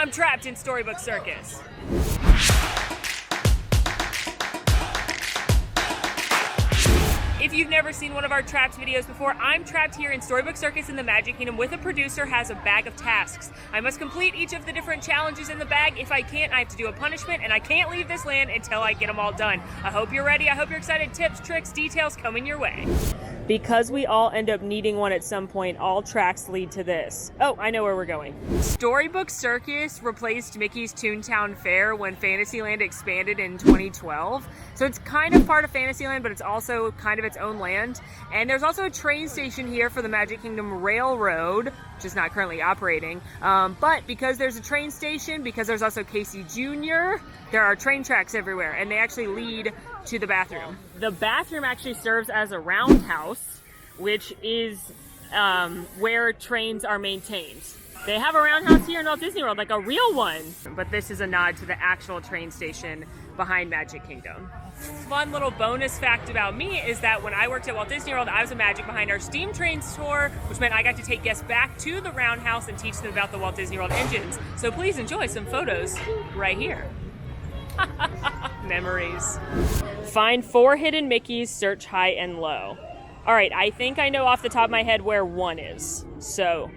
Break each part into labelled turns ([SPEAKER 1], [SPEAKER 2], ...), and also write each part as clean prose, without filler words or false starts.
[SPEAKER 1] I'm trapped in Storybook Circus. If you've never seen one of our trapped videos before, I'm trapped here in Storybook Circus in the Magic Kingdom with a producer has a bag of tasks. I must complete each of the different challenges in the bag. If I can't, I have to do a punishment, and I can't leave this land until I get them all done. I hope you're ready. I hope you're excited. Tips, tricks, details coming your way. Because we all end up needing one at some point, all tracks lead to this. Oh, I know where we're going. Storybook Circus replaced Mickey's Toontown Fair when Fantasyland expanded in 2012. So it's kind of part of Fantasyland, but it's also kind of its own land. And there's also a train station here for the Magic Kingdom Railroad, which is not currently operating. But because there's a train station, because there's also Casey Jr., there are train tracks everywhere, and they actually lead to the bathroom. The bathroom actually serves as a roundhouse, which is where trains are maintained. They have a roundhouse here in Walt Disney World, like a real one. But this is a nod to the actual train station behind Magic Kingdom. Fun little bonus fact about me is that when I worked at Walt Disney World, I was a Magic Behind Our Steam Trains tour, which meant I got to take guests back to the roundhouse and teach them about the Walt Disney World engines. So please enjoy some photos right here. Memories. Find 4 hidden Mickeys, search high and low. All right, I think I know off the top of my head where 1 is. So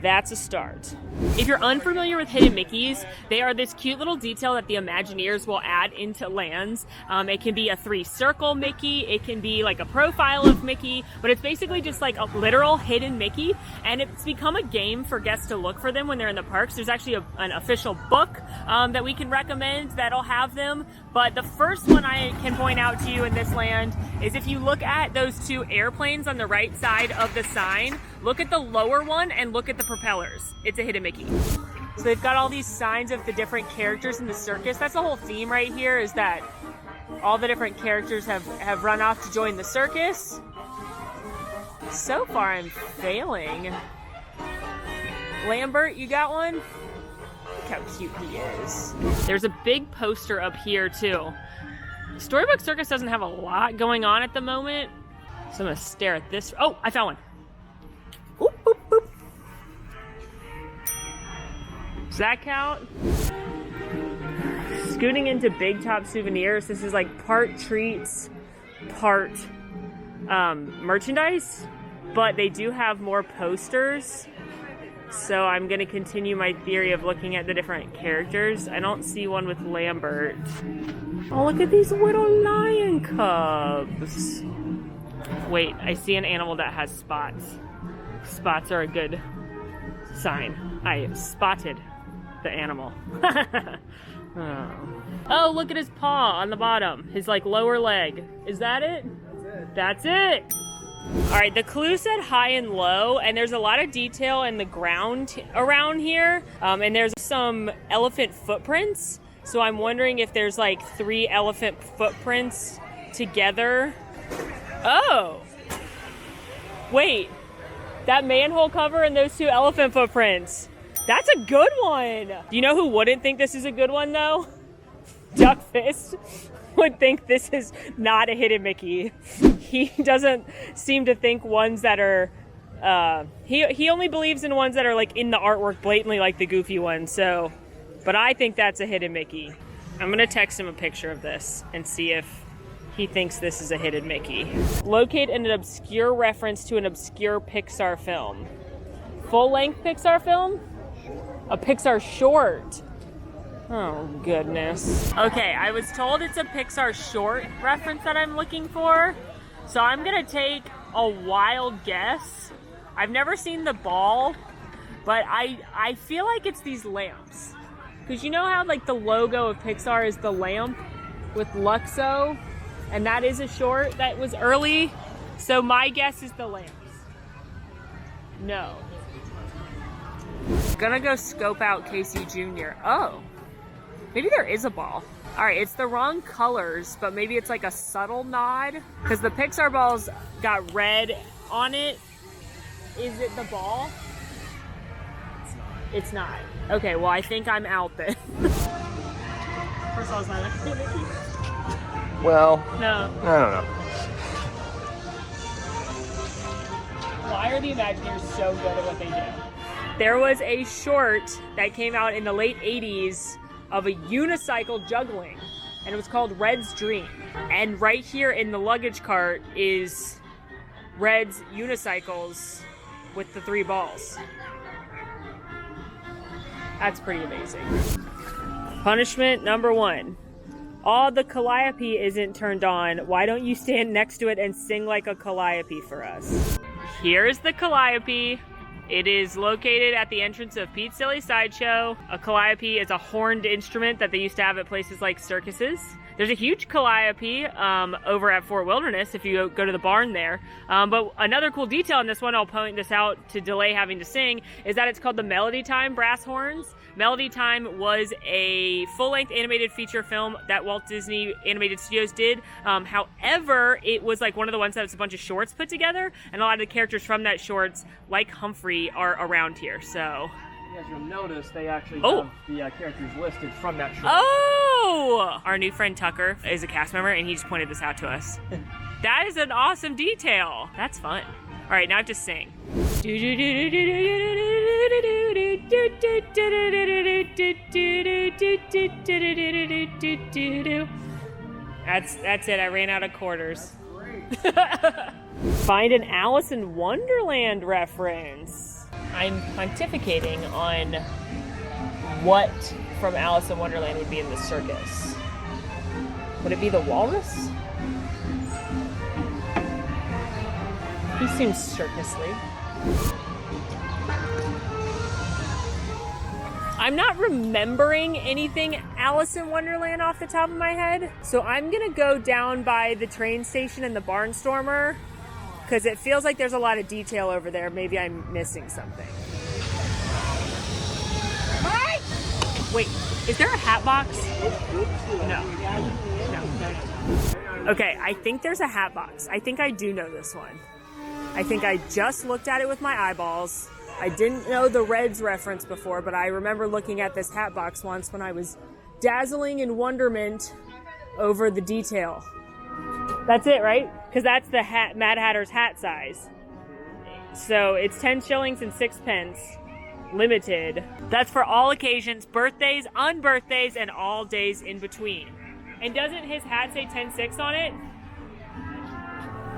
[SPEAKER 1] that's a start. If you're unfamiliar with hidden Mickeys, they are this cute little detail that the Imagineers will add into lands. It can be a 3-circle Mickey, it can be like a profile of Mickey, but it's basically just like a literal hidden Mickey, and it's become a game for guests to look for them when they're in the parks. There's actually an official book that we can recommend that'll have them, but the first one I can point out to you in this land is if you look at those 2 airplanes on the right side of the sign, look at the lower one and look at the propellers. It's a hidden Mickey. So they've got all these signs of the different characters in the circus. That's the whole theme right here, is that all the different characters have run off to join the circus. So far I'm failing. Lambert, you got one? Look how cute he is. There's a big poster up here too. Storybook Circus doesn't have a lot going on at the moment, so I'm gonna stare at this. Oh, I found one. Oop, oop, oop. Does that count? Scooting into Big Top Souvenirs. This is like part treats, part merchandise, but they do have more posters. So I'm gonna continue my theory of looking at the different characters. I don't see one with Lambert. Oh, look at these little lion cubs. Wait, I see an animal that has spots. Spots are a good sign. I spotted the animal. Oh, look at his paw on the bottom. His like lower leg. Is that it? That's it. All right, the clue said high and low, and there's a lot of detail in the ground around here. And there's some elephant footprints. So I'm wondering if there's like 3 elephant footprints together. Oh, wait. That manhole cover and those 2 elephant footprints. That's a good one. Do you know who wouldn't think this is a good one though? Duckfist would think this is not a hidden Mickey. He doesn't seem to think ones that are, he only believes in ones that are like in the artwork blatantly like the Goofy one, so, but I think that's a hidden Mickey. I'm gonna text him a picture of this and see if he thinks this is a hidden Mickey. Locate an obscure reference to an obscure Pixar film. Full-length Pixar film? A Pixar short. Oh, goodness. Okay, I was told it's a Pixar short reference that I'm looking for. So I'm gonna take a wild guess. I've never seen the ball, but I feel like it's these lamps. Because you know how like the logo of Pixar is the lamp with Luxo? And that is a short that was early. So my guess is the lamps. No. Gonna go scope out Casey Jr. Oh, maybe there is a ball. All right, it's the wrong colors, but maybe it's like a subtle nod. Because the Pixar ball's got red on it. Is it the ball? It's not. Okay, well I think I'm out then. First of all, is that like a Mickey?
[SPEAKER 2] Well,
[SPEAKER 1] no.
[SPEAKER 2] I don't know.
[SPEAKER 1] Why are the Imagineers so good at what they do? There was a short that came out in the late 80s of a unicycle juggling, and it was called Red's Dream. And right here in the luggage cart is Red's unicycles with the 3 balls. That's pretty amazing. Punishment number 1. Oh, the calliope isn't turned on. Why don't you stand next to it and sing like a calliope for us? Here's the calliope. It is located at the entrance of Pete's Silly Sideshow. A calliope is a horned instrument that they used to have at places like circuses. There's a huge calliope over at Fort Wilderness if you go to the barn there. But another cool detail in this one, I'll point this out to delay having to sing, is that it's called the Melody Time Brass Horns. Melody Time was a full-length animated feature film that Walt Disney Animated Studios did. However, it was like one of the ones that was a bunch of shorts put together, and a lot of the characters from that shorts, like Humphrey, are around here. So,
[SPEAKER 2] as you'll notice, they actually have the characters listed from that short.
[SPEAKER 1] Oh! Our new friend Tucker is a cast member, and he just pointed this out to us. That is an awesome detail. That's fun. All right, now I have to sing. That's it. I ran out of quarters. Find an Alice in Wonderland reference. I'm pontificating on what from Alice in Wonderland would be in the circus. Would it be the walrus? He seems circusly. I'm not remembering anything Alice in Wonderland off the top of my head, so I'm gonna go down by the train station and the Barnstormer, because it feels like there's a lot of detail over there. Maybe I'm missing something. Wait, is there a hat box? No. Okay, I think there's a hat box. I think I do know this one. I think I just looked at it with my eyeballs. I didn't know the Reds reference before, but I remember looking at this hat box once when I was dazzling in wonderment over the detail. That's it, right? Because that's the Mad Hatter's hat size. So it's 10 shillings and 6 pence. Limited. That's for all occasions, birthdays, unbirthdays, and all days in between. And doesn't his hat say 10-6 on it?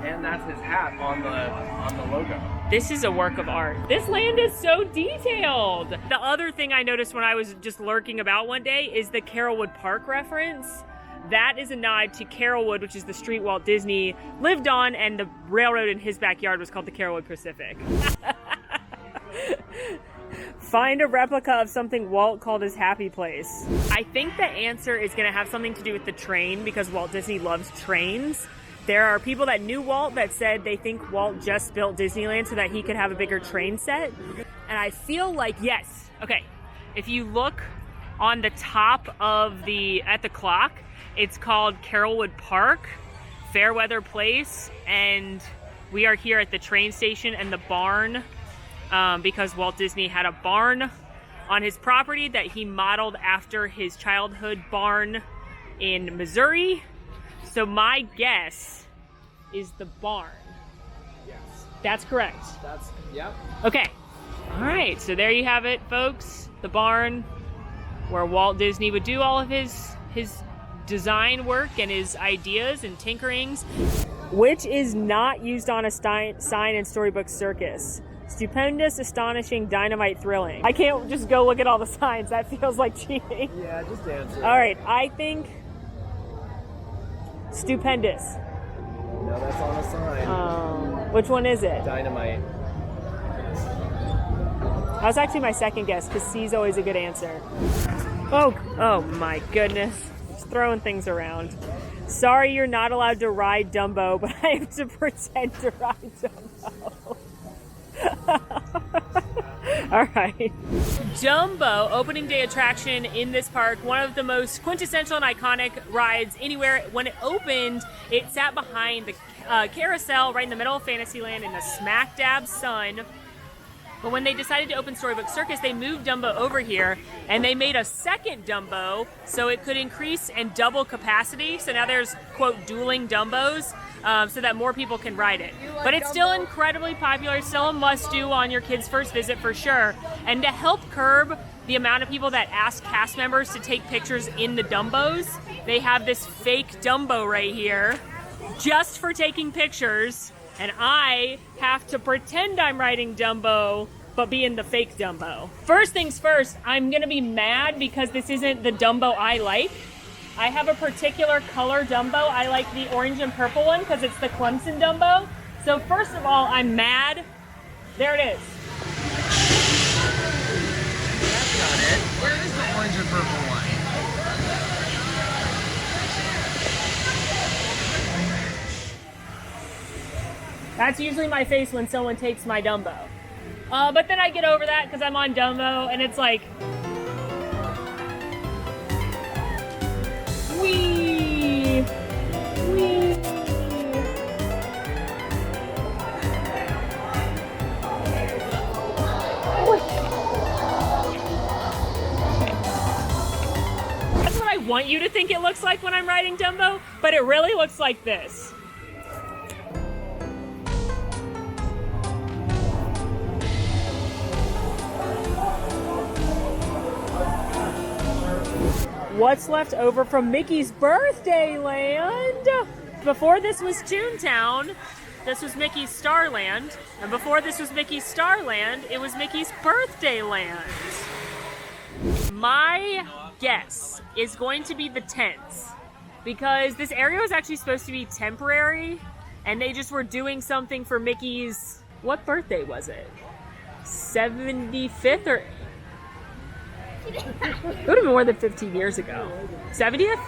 [SPEAKER 2] And that's his hat on the logo.
[SPEAKER 1] This is a work of art. This land is so detailed. The other thing I noticed when I was just lurking about one day is the Carolwood Park reference. That is a nod to Carolwood, which is the street Walt Disney lived on, and the railroad in his backyard was called the Carolwood Pacific. Find a replica of something Walt called his happy place. I think the answer is going to have something to do with the train, because Walt Disney loves trains. There are people that knew Walt that said they think Walt just built Disneyland so that he could have a bigger train set. And I feel like, yes. Okay, if you look on the top of at the clock, it's called Carolwood Park, Fairweather Place, and we are here at the train station and the barn, because Walt Disney had a barn on his property that he modeled after his childhood barn in Missouri. So my guess is the barn.
[SPEAKER 2] Yes.
[SPEAKER 1] That's correct.
[SPEAKER 2] Yep.
[SPEAKER 1] Okay. All right. So there you have it, folks. The barn where Walt Disney would do all of his design work and his ideas and tinkerings. Which is not used on a sign in Storybook Circus. Stupendous, astonishing, dynamite, thrilling. I can't just go look at all the signs. That feels like cheating.
[SPEAKER 2] Yeah, just answer.
[SPEAKER 1] All right. I think stupendous.
[SPEAKER 2] No, that's on a sign.
[SPEAKER 1] Which one is it?
[SPEAKER 2] Dynamite.
[SPEAKER 1] That was actually my second guess, because C is always a good answer. Oh my goodness. Just throwing things around. Sorry you're not allowed to ride Dumbo, but I have to pretend to ride Dumbo. All right. Dumbo, opening day attraction in this park, one of the most quintessential and iconic rides anywhere. When it opened, it sat behind the carousel right in the middle of Fantasyland in the smack dab sun. But when they decided to open Storybook Circus, they moved Dumbo over here, and they made a second Dumbo so it could increase and double capacity. So now there's, quote, dueling Dumbos, so that more people can ride it. But it's still incredibly popular, still a must-do on your kid's first visit for sure. And to help curb the amount of people that ask cast members to take pictures in the Dumbos, they have this fake Dumbo right here just for taking pictures, and I have to pretend I'm riding Dumbo but be in the fake Dumbo. First things first, I'm gonna be mad because this isn't the Dumbo I like. I have a particular color Dumbo. I like the orange and purple one because it's the Clemson Dumbo. So first of all, I'm mad. There it is.
[SPEAKER 2] That's not it. Where is the orange and purple one?
[SPEAKER 1] That's usually my face when someone takes my Dumbo. But then I get over that because I'm on Dumbo and it's like, wee, wee. That's what I want you to think it looks like when I'm riding Dumbo, but it really looks like this. What's left over from Mickey's Birthday Land? Before this was Toontown, this was Mickey's Starland. And before this was Mickey's Starland, it was Mickey's Birthday Land. My guess is going to be the tents, because this area was actually supposed to be temporary, and they just were doing something for Mickey's, what birthday was it? 75th or... It would have been more than 15 years ago. 70th?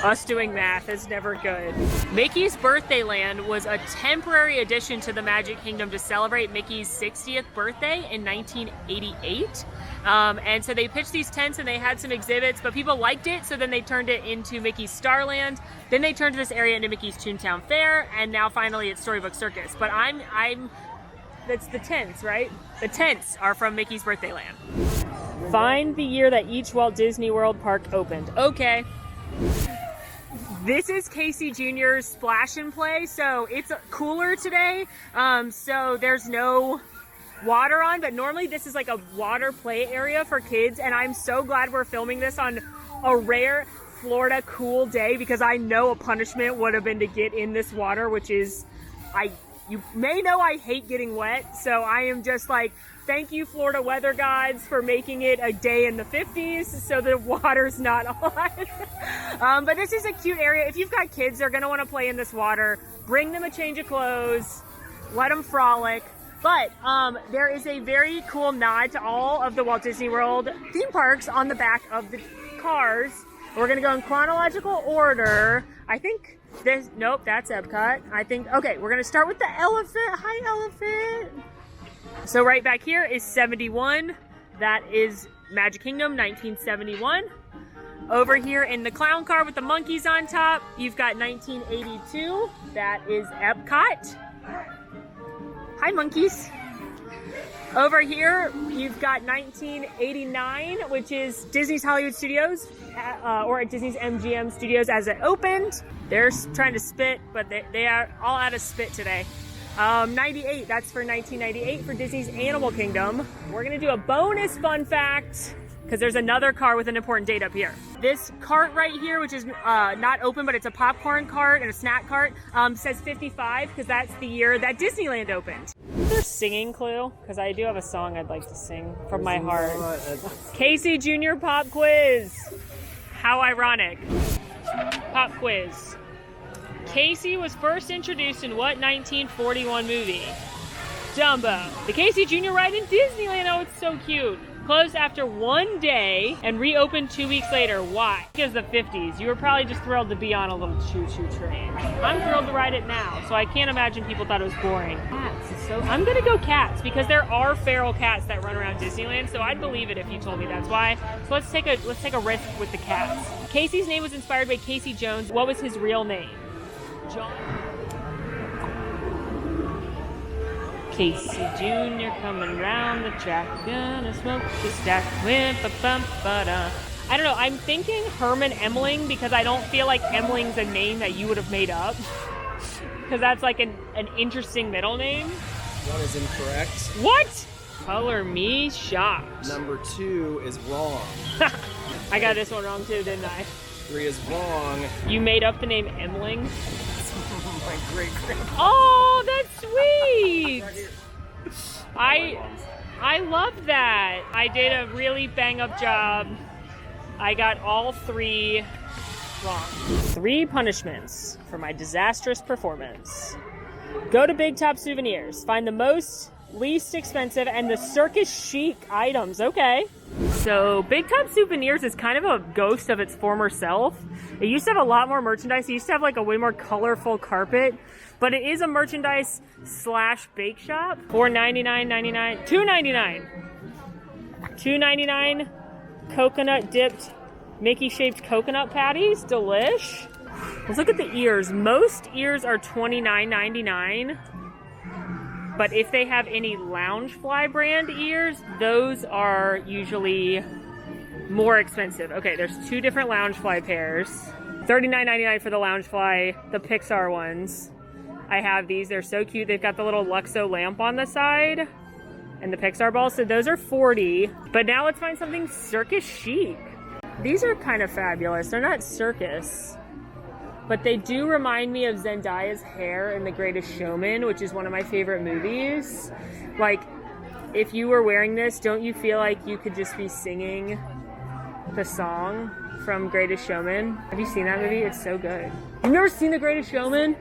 [SPEAKER 1] Us doing math is never good. Mickey's Birthday Land was a temporary addition to the Magic Kingdom to celebrate Mickey's 60th birthday in 1988. And so they pitched these tents and they had some exhibits, but people liked it, so then they turned it into Mickey's Starland. Then they turned this area into Mickey's Toontown Fair, and now finally it's Storybook Circus. But that's the tents, right? The tents are from Mickey's Birthday Land. Find the year that each Walt Disney World park opened. Okay. This is Casey Jr.'s Splash and Play, so it's cooler today. So there's no water on, but normally this is like a water play area for kids, and I'm so glad we're filming this on a rare Florida cool day, because I know a punishment would have been to get in this water, which is, you may know I hate getting wet, so I am just like, thank you, Florida weather gods, for making it a day in the 50s so the water's not on. But this is a cute area. If you've got kids, they're gonna wanna play in this water. Bring them a change of clothes, let them frolic. But there is a very cool nod to all of the Walt Disney World theme parks on the back of the cars. We're gonna go in chronological order. I think nope, that's Epcot. I think, okay, we're gonna start with the elephant. Hi, elephant. So right back here is 71. That is Magic Kingdom, 1971. Over here in the clown car with the monkeys on top, you've got 1982. That is Epcot. Hi, monkeys. Over here, you've got 1989, which is Disney's Hollywood Studios, or Disney's MGM Studios as it opened. They're trying to spit, but they are all out of spit today. 98, that's for 1998 for Disney's Animal Kingdom. We're gonna do a bonus fun fact, because there's another car with an important date up here. This cart right here, which is not open, but it's a popcorn cart and a snack cart, says 55, because that's the year that Disneyland opened. Is there a singing clue? Because I do have a song I'd like to sing from my heart. Casey Jr. Pop Quiz. How ironic. Pop quiz. Casey was first introduced in what 1941 movie? Dumbo. The Casey Jr. ride in Disneyland. Oh, it's so cute. Closed after 1 day and reopened 2 weeks later. Why? Because the 50s. You were probably just thrilled to be on a little choo-choo train. I'm thrilled to ride it now, so I can't imagine people thought it was boring. Cats is so... I'm gonna go cats, because there are feral cats that run around Disneyland, so I'd believe it if you told me that's why. So let's take a risk with the cats. Casey's name was inspired by Casey Jones. What was his real name? John. Casey Jr. coming round the track, gonna smoke the stack with a bump, I don't know, I'm thinking Herman Emling because I don't feel like Emling's a name that you would have made up. Because that's like an interesting middle name.
[SPEAKER 2] One is incorrect.
[SPEAKER 1] What? Color me shocked.
[SPEAKER 2] Number 2 is wrong.
[SPEAKER 1] I got this one wrong too, didn't I?
[SPEAKER 2] 3 is wrong.
[SPEAKER 1] You made up the name Emling?
[SPEAKER 2] My great-grandpa.
[SPEAKER 1] Oh, that's sweet! I love that. I did a really bang-up job. I got all 3 wrong. 3 punishments for my disastrous performance. Go to Big Top Souvenirs. Find the least expensive and the Circus chic items. Okay. So Big Top Souvenirs is kind of a ghost of its former self. It used to have a lot more merchandise. It used to have like a way more colorful carpet, but it is a merchandise / bake shop. $4.99.99, $2.99 coconut dipped Mickey shaped coconut patties. Delish. Let's look at the ears. Most ears are $29.99. But if they have any Loungefly brand ears, those are usually more expensive. Okay, there's 2 different Loungefly pairs. $39.99 for the Loungefly, the Pixar ones. I have these, they're so cute. They've got the little Luxo lamp on the side and the Pixar balls, so those are $40. But now let's find something Circus chic. These are kind of fabulous. They're not Circus, but they do remind me of Zendaya's hair in The Greatest Showman, which is one of my favorite movies. Like, if you were wearing this, don't you feel like you could just be singing the song from Greatest Showman? Have you seen that movie? It's so good. You've never seen The Greatest Showman?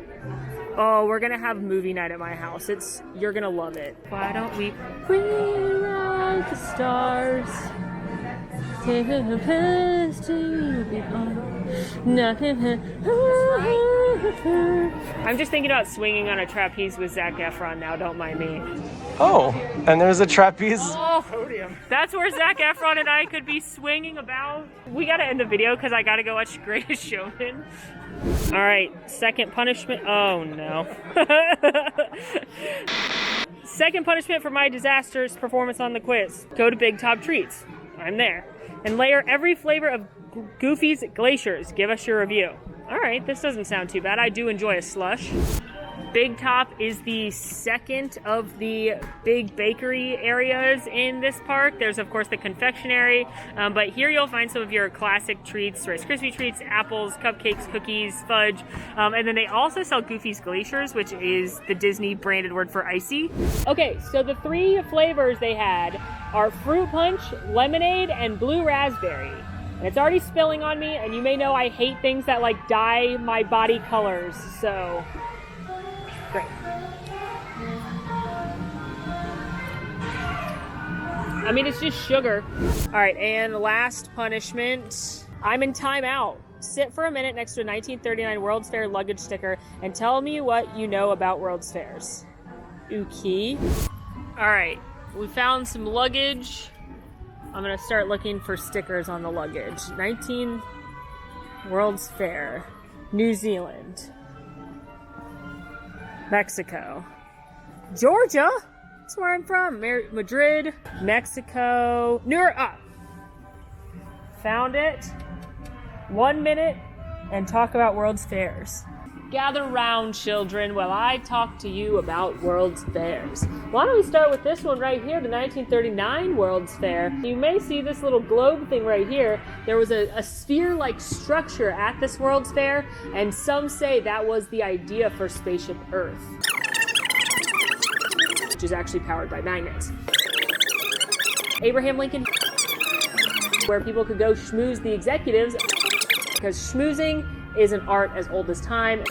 [SPEAKER 1] Oh, we're gonna have movie night at my house. You're gonna love it. Why don't we rewrite the stars? Take a place to be on. I'm just thinking about swinging on a trapeze with Zac Efron now, don't mind me.
[SPEAKER 2] Oh, and there's a trapeze
[SPEAKER 1] podium. That's where Zac Efron and I could be swinging about. We gotta end the video because I gotta go watch Greatest Showman. All right, second punishment. Oh no. Second punishment for my disastrous performance on the quiz. Go to Big Top Treats. I'm there. And layer every flavor of Goofy's Glaciers. Give us your review. All right, this doesn't sound too bad. I do enjoy a slush. Big Top is the second of the big bakery areas in this park. There's, of course, the confectionery, but here you'll find some of your classic treats, Rice Krispie treats, apples, cupcakes, cookies, fudge, and then they also sell Goofy's Glaciers, which is the Disney branded word for icy. Okay, so the 3 flavors they had are fruit punch, lemonade, and blue raspberry. And it's already spilling on me, and you may know I hate things that like dye my body colors, so great. I mean, it's just sugar. All right, and last punishment. I'm in timeout. Sit for a minute next to a 1939 World's Fair luggage sticker and tell me what you know about World's Fairs. Uki. All right, we found some luggage. I'm gonna start looking for stickers on the luggage. 19 World's Fair, New Zealand, Mexico, Georgia. That's where I'm from. Madrid, Mexico, New York. Found it. 1 minute and talk about World's Fairs. Gather round, children, while I talk to you about World's Fairs. Why don't we start with this one right here, the 1939 World's Fair. You may see this little globe thing right here. There was a sphere-like structure at this World's Fair, and some say that was the idea for Spaceship Earth, which is actually powered by magnets. Abraham Lincoln, where people could go schmooze the executives, because schmoozing is an art as old as time,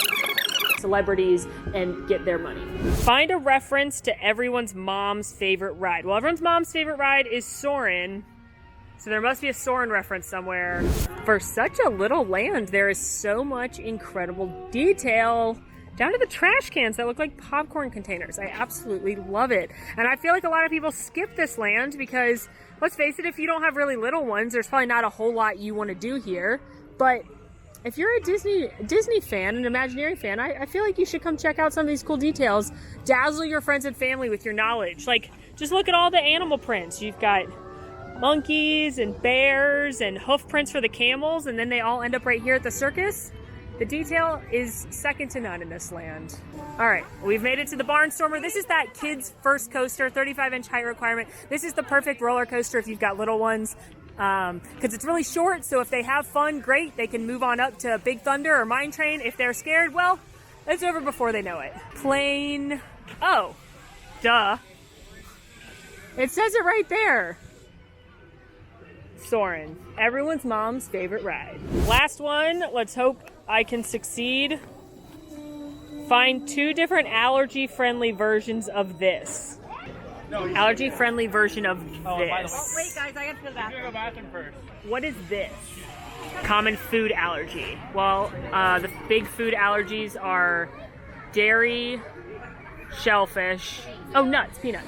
[SPEAKER 1] celebrities, and get their money. Find a reference to everyone's mom's favorite ride. Well, everyone's mom's favorite ride is Soarin', so there must be a Soarin' reference somewhere. For such a little land, there is so much incredible detail, down to the trash cans that look like popcorn containers. I absolutely love it. And I feel like a lot of people skip this land because, let's face it, if you don't have really little ones, there's probably not a whole lot you want to do here. But if you're a Disney fan, an Imagineering fan, I feel like you should come check out some of these cool details. Dazzle your friends and family with your knowledge. Like, just look at all the animal prints. You've got monkeys and bears and hoof prints for the camels, and then they all end up right here at the circus. The detail is second to none in this land. All right, we've made it to the Barnstormer. This is that kid's first coaster, 35-inch height requirement. This is the perfect roller coaster if you've got little ones, because it's really short, so if they have fun, great. They can move on up to Big Thunder or Mine Train. If they're scared, well, it's over before they know it. Plane, oh, duh. It says it right there. Soarin', everyone's mom's favorite ride. Last one, let's hope I can succeed. Find 2 different allergy-friendly versions of this. Allergy-friendly version of this.
[SPEAKER 3] Oh, wait, guys, I have to go to the bathroom.
[SPEAKER 2] Go bathroom first.
[SPEAKER 1] What is this? Common food allergy. Well, the big food allergies are dairy, shellfish, oh, nuts, peanuts.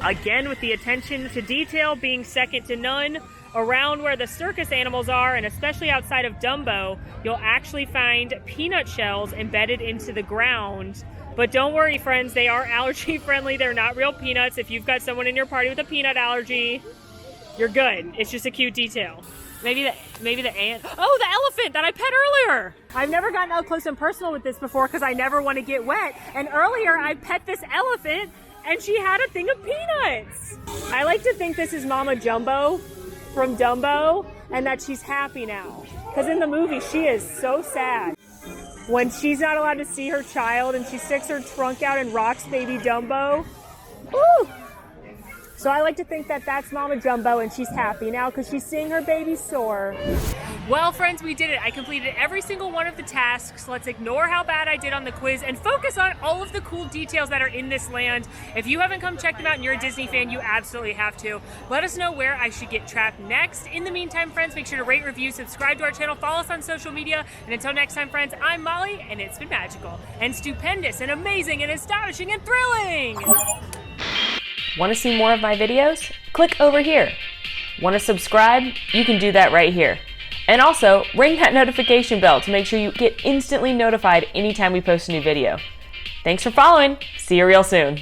[SPEAKER 1] Again, with the attention to detail being second to none, around where the circus animals are, and especially outside of Dumbo, you'll actually find peanut shells embedded into the ground. But don't worry, friends, they are allergy friendly. They're not real peanuts. If you've got someone in your party with a peanut allergy, you're good. It's just a cute detail. Maybe the ant. Oh, the elephant that I pet earlier. I've never gotten up close and personal with this before because I never want to get wet. And earlier I pet this elephant and she had a thing of peanuts. I like to think this is Mama Jumbo from Dumbo, and that she's happy now. Because in the movie, she is so sad. When she's not allowed to see her child and she sticks her trunk out and rocks baby Dumbo. Woo! So I like to think that that's Mama Jumbo and she's happy now because she's seeing her baby soar. Well, friends, we did it. I completed every single one of the tasks. Let's ignore how bad I did on the quiz and focus on all of the cool details that are in this land. If you haven't come check them out and you're a Disney fan, you absolutely have to. Let us know where I should get trapped next. In the meantime, friends, make sure to rate, review, subscribe to our channel, follow us on social media. And until next time, friends, I'm Molly, and it's been magical and stupendous and amazing and astonishing and thrilling.
[SPEAKER 4] Want to see more of my videos? Click over here. Want to subscribe? You can do that right here. And also, ring that notification bell to make sure you get instantly notified anytime we post a new video. Thanks for following. See you real soon.